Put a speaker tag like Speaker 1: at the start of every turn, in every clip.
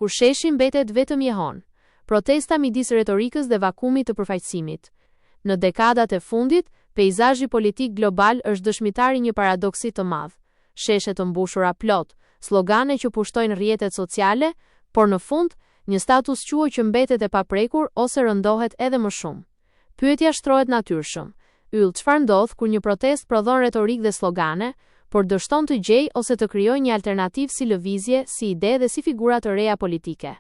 Speaker 1: kur sheshi mbetet vetëm jehon. Protesta midis retorikës dhe vakumit të përfaqësimit. Në dekadat e fundit, peizazhi politik global është dëshmitar i një paradoksi të madh. Sheshe të mbushura plot, slogane që pushtojnë rrjetet sociale, por në fund, një status quo që mbetet e paprekur ose rëndohet edhe më shumë. Pyetja shtrohet natyrshëm. Çfarë ndodh kur një protest prodhon retorik dhe slogane, por dështon të gjej ose të krijojë një alternativë si lëvizje, si ide dhe si figura të reja politike?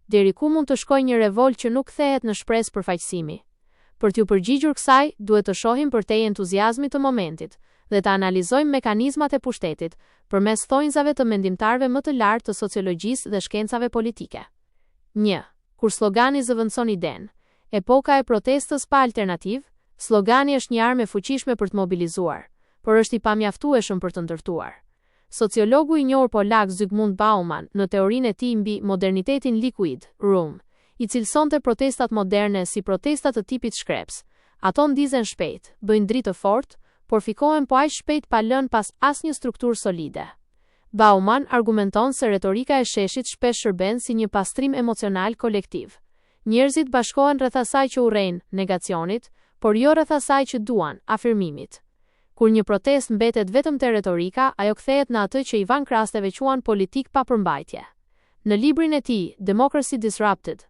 Speaker 1: Deri ku mund të shkojë një revolt që nuk kthehet në shpresë përfaqësimi? Për t'ju përgjigjur kësaj, duhet të shohim përtej entuziazmit të momentit dhe të analizojmë mekanizmat e pushtetit përmes thonjzave të mendimtarëve më të lartë të sociologjisë dhe shkencave politike. 1. Kur slogani zëvendëson iden. Epoka e protestës pa alternativë, slogani është një armë e fuqishme për të mobilizuar, por është i pamjaftueshëm për të ndërtuar. Sociologu i njohur polak Zygmunt Bauman, në teorinë e tij mbi modernitetin likuid, Room, i cilësonte protestat moderne si protestat të tipit shkreps. Ato ndizen shpejt, bëjnë dritë të fortë, por fikohen po aq shpejt pa lënë pas asnjë strukturë solide. Bauman argumenton se retorika e sheshit shpesh shërben si një pastrim emocional kolektiv. Njerëzit bashkohen rreth asaj që urrejnë, negacionit, por jo rreth asaj që duan, afirmimit. Kur një protest mbetet vetëm te retorika, ajo kthehet në atë që Ivan Krasteve quan politik pa përmbajtje. Në librin e tij, Democracy Disrupted,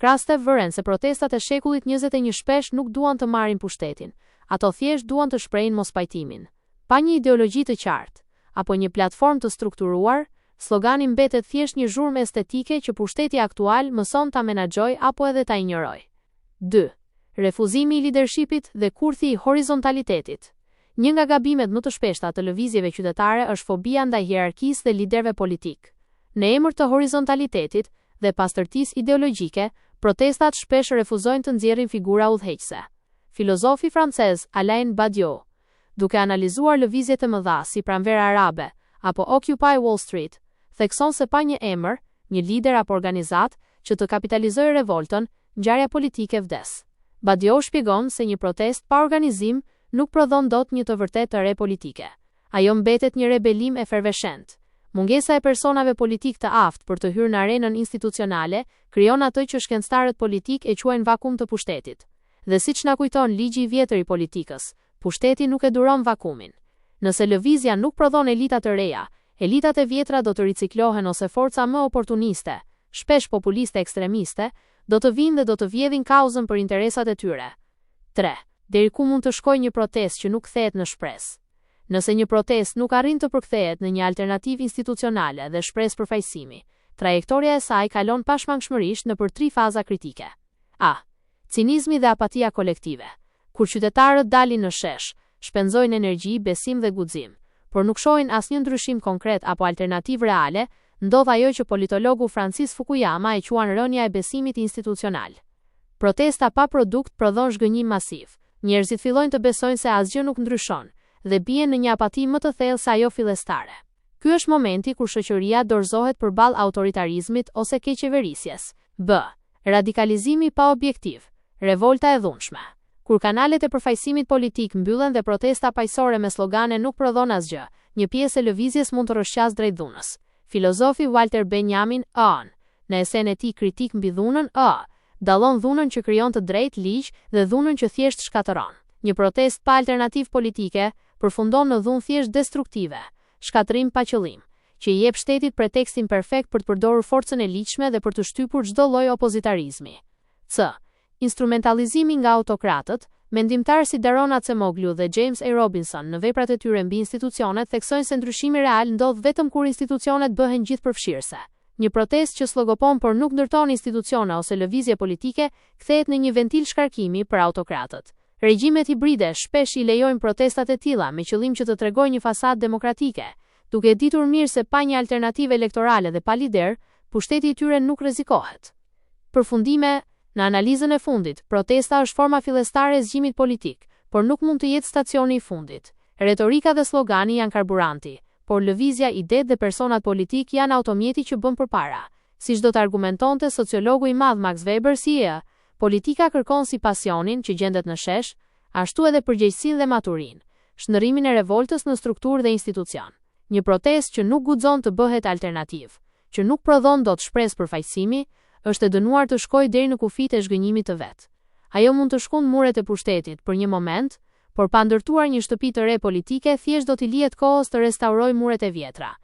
Speaker 1: Krastev vëren se protestat e shekullit 21 shpesh nuk duan të marrin pushtetin, ato thjesht duan të shprehin mospajtimin. Pa një ideologji të qartë, apo një platformë të strukturuar, slogani mbetet thjesht një zhurmë estetike që pushteti aktual mëson ta menaxhojë apo edhe ta injorojë. 2. Refuzimi i leadershipit dhe kurthi i horizontalitetit. Një nga gabimet më të shpeshta të lëvizjeve qytetare është fobia ndaj hierarkisë dhe liderëve politik. Në emër të horizontalitetit dhe pastërtisë ideologjike, protestat shpesh refuzojnë të nxjerrin figura udhëheqëse. Filozofi francez Alain Badiou, duke analizuar lëvizjet e mëdha si Pranvera Arabe apo Occupy Wall Street, thekson se pa një emër, një lider apo organizat që të kapitalizojë revoltën, ngjarja politike vdes. Badiou shpjegon se një protest pa organizim nuk prodhon dot një të vërtetë të re politike. Ajo mbetet një rebelim eferveshent. Mungesa e personave politik të aftë për të hyrë në arenën institucionale krijon atë që shkencëtarët politik e quajnë vakum të pushtetit. Dhe siç na kujton ligji i vjetër i politikës, pushteti nuk e duron vakumin. Nëse lëvizja nuk prodhon elita të reja, elitat e vjetra do të riciklohen ose forca më oportuniste, shpesh populiste ekstremiste, do të vinë dhe do të vjedhin kauzën për interesat e tyre. 3. Deri ku mund të shkojë një protestë që nuk kthehet në shpresë? Nëse një protestë nuk arrin të përkthehet në një alternativë institucionale dhe shpresë përfaqësimi, trajektoria e saj kalon pashmangshmërisht nëpër 3 faza kritike. A. Cinizmi dhe apatia kolektive. Kur qytetarët dalin në shesh, shpenzojnë energji, besim dhe guxim, por nuk shohin asnjë ndryshim konkret apo alternativë reale, ndodh ajo që politologu Francis Fukuyama e quan rënja e besimit institucional. Protesta pa produkt prodhon zhgënjim masiv. Njerëzit fillojnë të besojnë se asgjë nuk ndryshon dhe bien në një apati më të thellë se ajo fillestare. Ky është momenti kur shoqëria dorëzohet përballë autoritarizmit ose keqeverisjes. B. Radikalizimi pa objektiv. Revolta e dhunshme. Kur kanalet e përfaqësimit politik mbyllen dhe protesta paqësore me slogane nuk prodhon asgjë, një pjesë e lëvizjes mund të rrëshqasë drejt dhunës. Filozofi Walter Benjamin në esen e tij Kritik mbi dhunën, dallon dhunën që krijon të drejtë ligj dhe dhunën që thjesht shkatëron. Një protestë pa alternativë politike përfundon në dhunë thjesht destruktive, shkatërim pa qëllim, që i jep shtetit pretekstin perfekt për të përdorur forcën e ligjshme dhe për të shtypur çdo lloj opozitarizmi. C. Instrumentalizimi nga autokratët. Mendimtarë si Daron Acemoglu dhe James A. Robinson në veprat e tyre mbi institucionet theksojnë se ndryshimi real ndodh vetëm kur institucionet bëhen gjithëpërfshirëse. Një protestë që slogopon por nuk ndërton institucione ose lëvizje politike kthehet në një ventil shkarkimi për autokratët. Regjimet hibride shpesh i lejojnë protestat e tilla me qëllim që të tregojnë një fasadë demokratike, duke ditur mirë se pa një alternativë elektorale dhe pa lider, pushteti i tyre nuk rrezikohet. Përfundime. Në analizën e fundit, protesta është forma fillestare e zgjimit politik, por nuk mund të jetë stacioni i fundit. Retorika dhe slogani janë karburanti, por lëvizja, idetë dhe personat politik janë automjeti që bën përpara. Siç do të argumentonte sociologu i madh Max Weber politika kërkon si pasionin që gjendet në shesh, ashtu edhe përgjegjësinë dhe maturinë, shndërrimin e revoltës në strukturë dhe institucion. Një protestë që nuk guxon të bëhet alternativë, që nuk prodhon dot shpresë përfaqësimi, është e dënuar të shkojë deri në kufijtë e zhgënjimit të vet. Ajo mund të shkon muret e pushtetit për një moment, por pa ndërtuar një shtëpi të re politike, thjesht do t'i lihet kohës të restaurojë muret e vjetra.